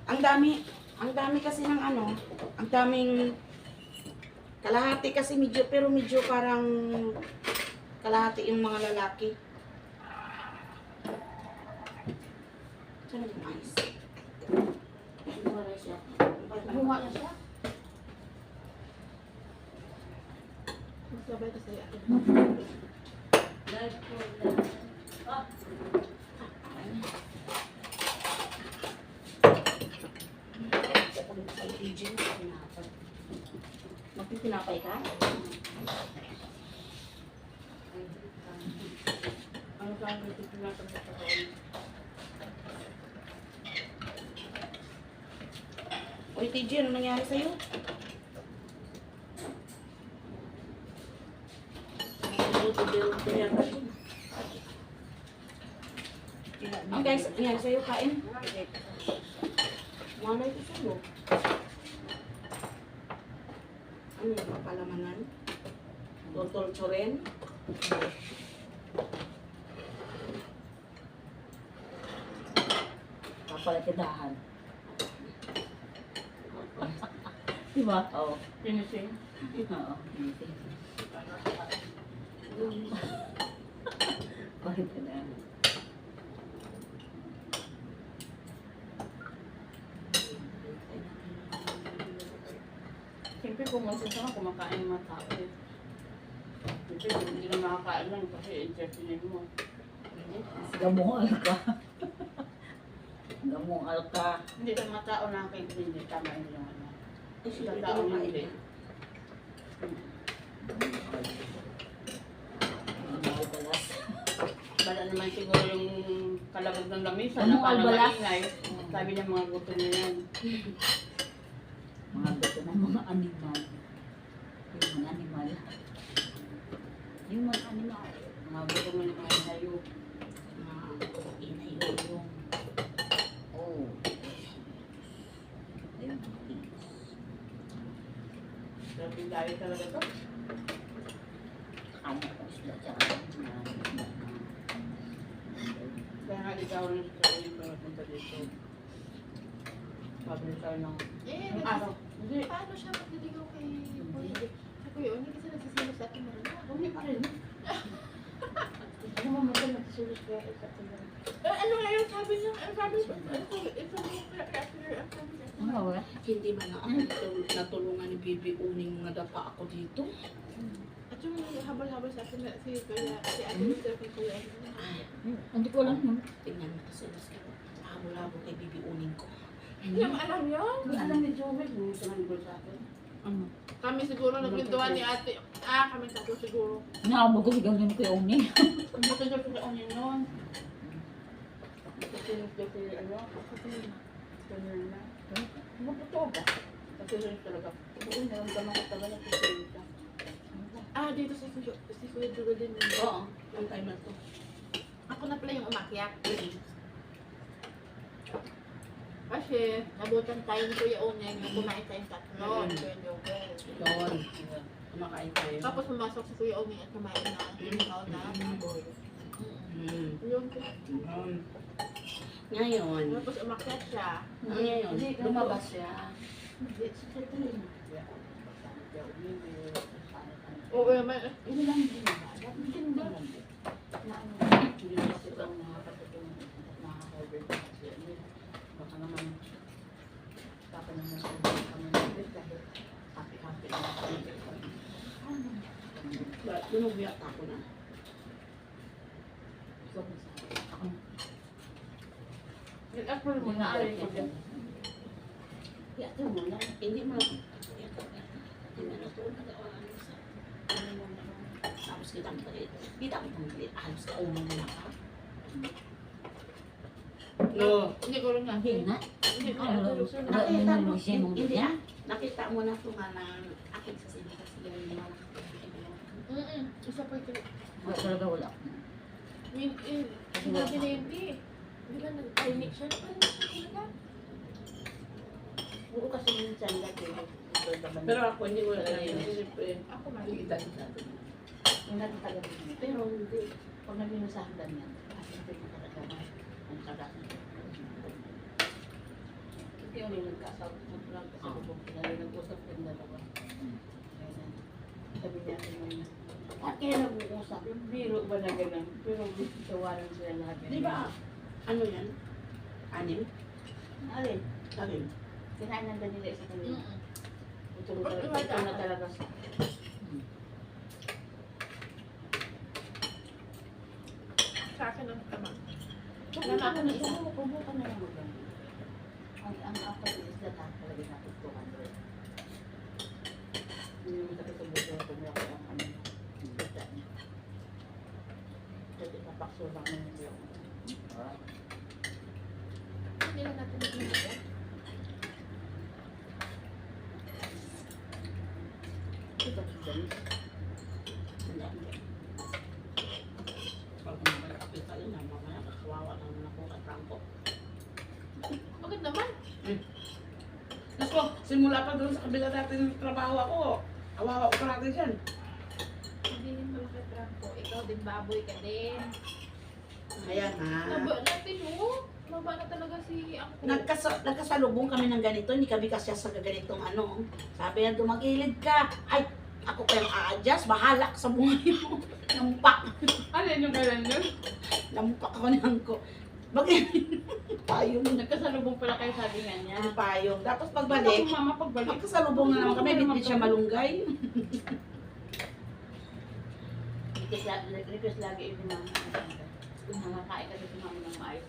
Ang dami kasi ng ano, ang daming kalahati kasi pero medyo parang kalahati yung mga lalaki. Saan yung mais? Bunga na siya. Bunga na siya. Magsabay kasi akin. Live ko lang. Ah, Magpipinapay ka? Ano ka ang nagpipinapay sa karoon? Uy, TJ, ano nangyari sa'yo? Ang guys, nangyari sa'yo, kain? Malay ko sa'yo. Ano yung papalamanan? Torturin? papalatidahan. Diba? Oo. Finishing. Oo. Bakit ka na? Siyempre kung masasama, kumakain ng mga tao eh. Siyempre hindi na makakain lang kasi entertainin mo. Gamungal ka. Gamungal ka. Hindi lang mga tao nakakaintindi, tama yun yung ano. Ay, Sa syempre, tao kumakain hindi. ka. Gamungal balas. Bala naman siguro yung kalabog ng lamisa Ano na parang ang balas? maingay. Sabi ng mga gutom na yan. Mga bato ng mga animal. Yung mga animal. Yung mga animal. Mga gutom na yung mga hayop. Inayo yung... Oh. Ayun. Grabe tayo talaga to. Ano ko sila dyan. Kaya nga ikaw rin sa iyo para punta dito. Sabi tayo ng ng araw. Hindi. Paano siya magliligaw kay Kuya? Kay Kuya Oni kasi nagsisilo sa atin na Hindi pa rin. Ano mo maganda nagsusulos kaya sa atin. ano nga yung sabi niya? Ang sabi niya? Ano sabi niya? Ang sabi niya? Ano ba? Hindi man na ako natulungan ni Bibi Uning mga dapa ako dito. At yung habal-habal sa atin na si Kuya, si Ate Lisa kay Kuya Oni. Ay, Hindi ko alam yun. tingnan mo kasi habol-habol kay Bibi Uning ko. Hindi mo alam yun? Hindi alam ni Jomel kung gusto nga nagol sa atin. Ano? Kami siguro nagpintuan ni Ate. Kami tatlo siguro. Nakabog ko sigaw yun ko yung uni. Kung gusto niya sa onion noon. Kasi gusto ko yung ano. Kasi na. Mabuto ba? Kasi rin talaga. Kasi naramdaman ko talaga na kasi rin. Dito si Kuya Dugo din. Oo, yung time na to. Ako na pala yung umakyat. Kasi nabutan tayong Kuya Oni na kumain tayong tatlo. Kuya Dugo. Doon. Kumakain tayo. Tapos pumasok si Kuya Oni at kumain na ikaw na baboy. Yun. Ngayon, Tapos umakyat siya. ngayon, lumabas siya. Hindi, secretary na. Oo, Oo, may... Hindi lang din ba? Hindi lang din. Na ano, hindi lang kasi ang nakakatutong nakaka-cover kasi ano, baka naman tapos naman sa mga kamanibig dahil happy-happy na ako. Lunubiyak ako na. So, ako. April mo na alay ko dyan. Ito mo lang. Hindi mo lang. Hindi mo na ito. Tapos kita mo palit. Kita mo palit. Halos ka umang na ka. No. Hindi ko rin nga. Hindi nga. Hindi ko Ano? rin nga. Nakita mo. Ano siya mong Hindi ganyan? ah. Nakita mo na ito nga na akin sa sila kasi gawin mo. Isa po ito. Wala talaga wala. Sinabi na yun eh. Di ba nag-clinic siya? Oo kasi minsan dati. Pero ako hindi mo na yun. Ako man. Kita kita. Yung natatagal mo. Pero hindi. Pag naging sa hagdan yan, kasi hindi mo talaga ang sarap. Yung nagkasabot sila, nag-usap yung dalawa. Kaya sabi niya sa mga, at kaya nag-uusap, yung biro ba na gano'n? Pero tawaran sila lahat. Di ba? Ano yan? Anim? Alin? Anim. Kinain ng Danila isa kanina. Mm-mm. Ito na talaga siya. Sa akin ang tama. Pupunta ka na isa. Pupunta na lang maganda. Ang apat na isla na talaga natin 200. Hindi naman tayo sa buto na tumulak ang ano. Bita niya. Kasi napakso lang na niya. Hindi lang natin nagmumulak. Ito si Dennis. Pag nakakapita yun, mamaya kawawa naman ako kay Franco. Bakit naman? Nasko, simula pa doon sa kabila natin ng trabaho ako. Kawawa ko pa natin dyan. Hindi rin pala kay Franco. Ikaw din baboy ka din. Kaya nga. Naba natin mo. Naba na talaga si Angko. Nagkasalubong kami ng ganito, hindi kami kasya sa ganitong ano. Sabi niya, dumagilid ka. Ay, ako pa yung a-adjust, bahala ka sa buhay mo. Nampak. Ano yung kailan yun? Nampak ako ng ko. Bakit? Payong. Nagkasalubong pala kayo sabi nga niya. Ang payong. Tapos Ano pagbalik, kung mama pagbalik? magkasalubong na naman kami, bitbit siya malunggay. Request lagi yung mga kung nakakain ka dito namin ng maayos.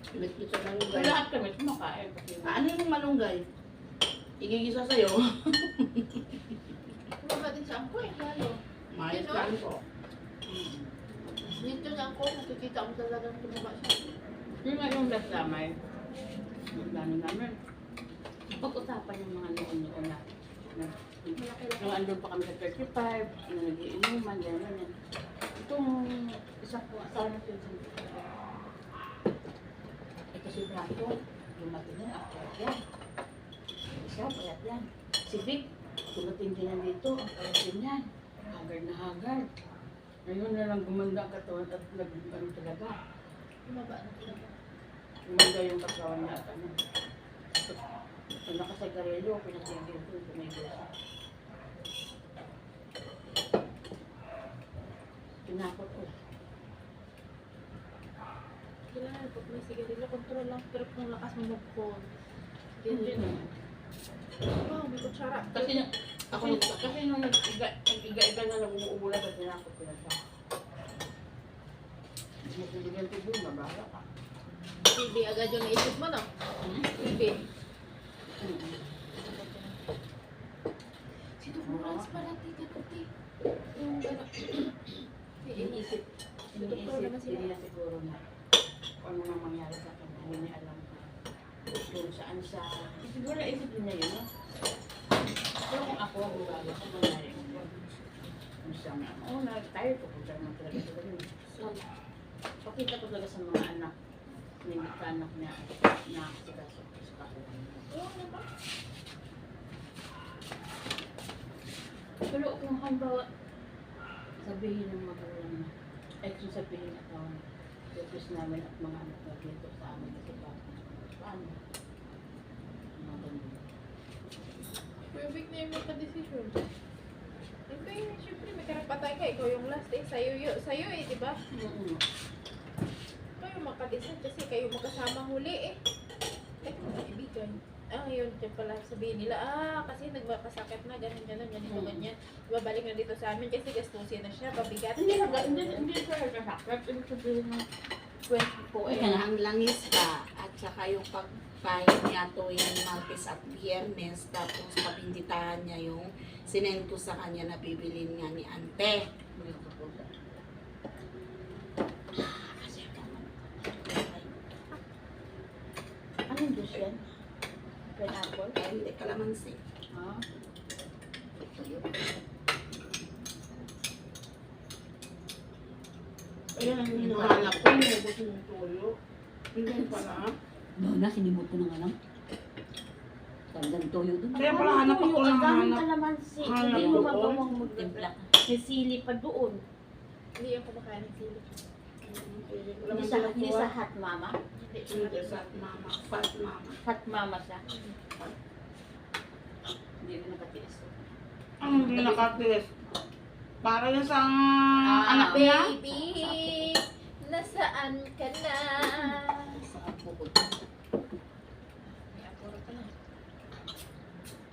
Bitbit siya So malunggay. lahat kami kumakain. Ano yung malunggay? Igigisa sa'yo. Naba din si Angko eh. Lalo. Mayos lang ko. Dito si Angko, nakikita mo talagang tumaba siya. Yung nga yung last lamay. Yung gano namin. Pag-usapan yung mga noon-noon na. Malaki lang. Nung andun pa kami sa 35, na nag-iinuman, gano'n. Itong isang po, asawa na pinsan ko. Ito si Branco, dumating yan, ako yan. Isa, payat yan. Si Vic, dumating din yan dito, ang payat din yan. Haggard na haggard. Ngayon na lang gumanda ang katawan at nag-ano talaga. Tumaba na talaga. Gumanda yung katawan niya at ano. Pag nakasagarelyo, pinatigil ko, tumigil siya. Pinakot ko. Kailangan pag may sigarilyo, control lang. Pero kung lakas mo mag-phone. Hindi Ganyan. naman. Wow, may kutsara. Kasi nung nag-iga-iga na nag-uubulan at pinakot ko na siya. Masibigan ko doon, mabala ka. TV agad yung naisip mo, no? TV. Si Dr. Franz pala, tita Tuti. Yung gano'n. Iniisip niya siguro na kung ano nang mangyari sa akin, hindi niya alam kung saan siya. Siguro naisip niya yun, no? Pero kung ako, ang bago sa mangyari ko. Kung siya nga, oo, tayo ko kung siya naman talaga sa ganun. So, pakita ko talaga sa mga anak, may anak niya na nakakasikaso sa kakuha. Oo, ano ba? Pero kung halimbawa, sabihin ng magulang na, ay kung sabihin at purpose namin at mga anak na dito sa amin kasi paano? Mga ganun. Kuya Vic na yung magpa-decision. Ikaw yung, syempre, may karapatan ka. Ikaw yung last eh. Sa'yo eh, di ba? Ikaw yung magpa-decide kasi kayo magkasama huli eh. Kayo magkaibigan. Ngayon, dyan pala sabihin nila, kasi nagpapasakit na, ganito, ganyan. Babalik na dito sa amin kasi gastusin na siya, pabigat. Hindi ko nagkasakit. Ibig sabihin ng 20 po eh. Ang langis pa at saka yung pagpahit niya tuwing Martes at Biyernes tapos pabinditahan niya yung sinend ko sa kanya na bibilin nga ni Ante. Anong juice yan? Pineapple? Ay, hindi, kalamansi. Ha? Ayan ang hinahanap ko, inubos yung tuyo. Hindi pala. Lola, sinimot ko na nga lang. Tandang toyo doon. Kaya pala hanap ako ng hanap. Kalamansi. Hanap Hindi mo doon. magawang Timpla. may sili pa doon. Hindi yung kumakain ng sili. Hindi sa hot mama. Hindi sa mama. Fat mama. Hot mama siya. Hindi ko nakatiis. Ang hindi nakatiis. Para yan sa Ah, anak niya. Baby, nasaan ka na? Sa bukod. May apuro ka na.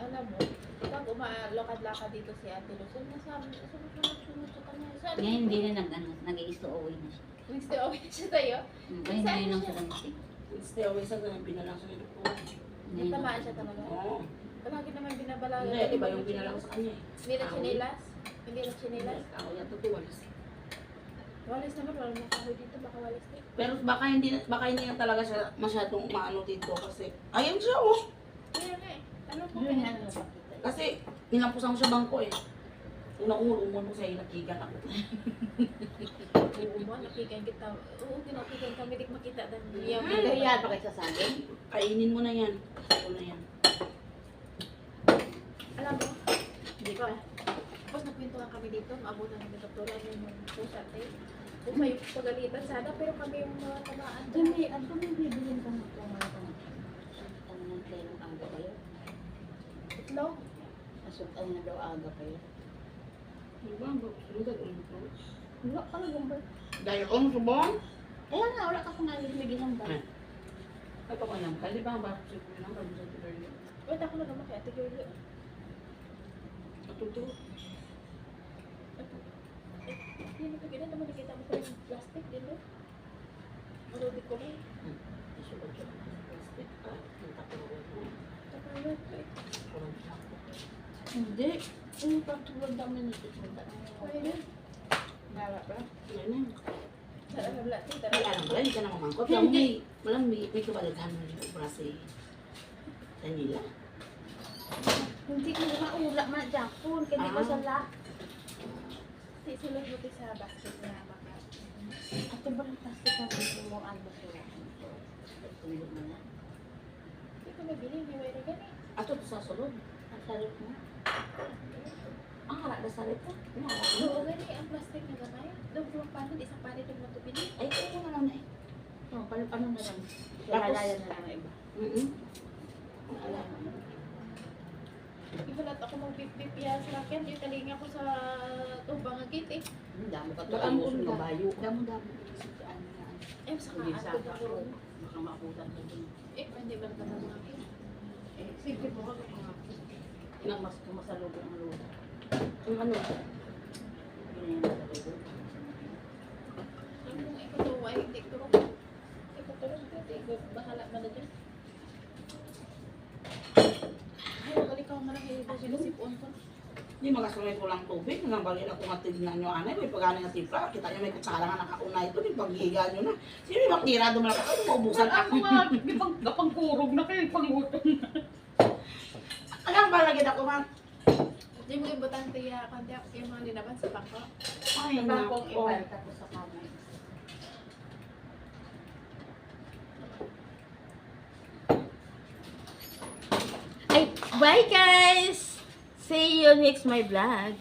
Alam mo, pag umalakad-lakad dito si Ate Luzon, nasabi ko, saan ka nagsunuso ka na? Saan? Ngayon hindi na nag-i-stowaway na siya. Nag-stay okay siya tayo. Ngayon hindi lang siya nag-stay. Stay away sa ganun. Binalang sa nito po. Natamaan siya talaga. Oo. Palagi naman binabalagan. Hindi, iba yung binalang sa kanya eh. Hindi na chinilas? Hindi na chinilas? Ako yan tutuwalis. Walis naman, wala nang kahoy dito, baka walis din. Pero baka hindi na talaga siya masyadong maano dito kasi ayun siya oh. Kaya nga eh. Ano po Yun kaya? yan ang nakita. Kasi nilampusan ko sa bangko eh. Una ko umon ko sa inakigan ako. Oo mo, nakikigan kita. Oo, tinakigan kami, di makita dan niya. Kaya pa kayo sa saging? Kainin mo na yan. Sa'yo na yan. Alam mo, Hindi pa. tapos nagpintuhan kami dito, maabutan kami doktora, yung pusa tayo. Pusa yung pagalitan sana, pero kami yung mga tamaan. Ano may bibilin ka ng mga ano ng kailang aga kayo? Itlog. Asutan na daw aga kayo. Diba? Sunod ulit ko. Wala ka lang ba? Dahil kung subong. Kaya nga, wala ka kung nalilibigin ng ba? Ay pa lang. Kali ba ang bakit siya lang kami sa tuloy. Wait, ako na naman kay Ate Girlie. Atuto. Hindi na pagkina naman nakita mo pa yung plastic din no? Marunod ko rin. Isuot siya ng plastic. Ah, yung tapunan mo. Tapos eh. Kurang siya. Hindi. Yung pagtulog dami nito. Kaya yun. Dara pa? Yan na. Alam natin, Ay, alam mo, hindi ka na mamangkot. Alam mo, walang may kabalaghan mo yung obrase. Sa nila. Hindi ko na maula man Japon. Kaya di ko sa la. Sisulog mo sa basket na baka. Ate ba ang plastic na gusto mo ang basura? Tulog mo na. Hindi ko mabili, may wala gani. Ato sa sulod. Ang sarap mo. Ang harap na sa rito. Oo, gani, ang plastic na gamay. Doon ko paano, di sa palit yung matubili. Ay, ito na lang na eh. Oh, paano na lang? Tapos- Lalalayan na lang ang iba. Ibalat ako mag-bip-bip yan sa akin. Di talinga ko sa tubang agit eh. Damo ka to. Baka Ang mo gusto ka. ng bayo. Damo-damo. Eh, sa Hindi kaan sa ko ako. puro. Baka makutan ka dun. Eh, hindi ba naman mga akin? Eh, Sige po ako mga ilang mas kumasalubong ang luto. Ang ano? Yun yung nasalubong. Ang kung ikaw to, ay hindi ko. Ikaw to lang, hindi. Bahala man na dyan. Ay, magaling ka man ang ba sila sipon ko. Hindi magasunod ko lang tubig. Nang bagay na kung matignan nyo anay. May pagano nga tipla. Kita nyo may kutsara nga nakauna ito. May paghiga nyo na. Sino yung makira dumalak ako? Maubusan ako. Di bang gapang-kurog na kayo pang-utong. Alam ba lagi ako man? Hindi mo ibutang tiya, kanti ako yung mga linaban sa bangko. Ay, Bangkong nako. ipal tapos sa kamay. Ay, bye guys! See you next my vlog.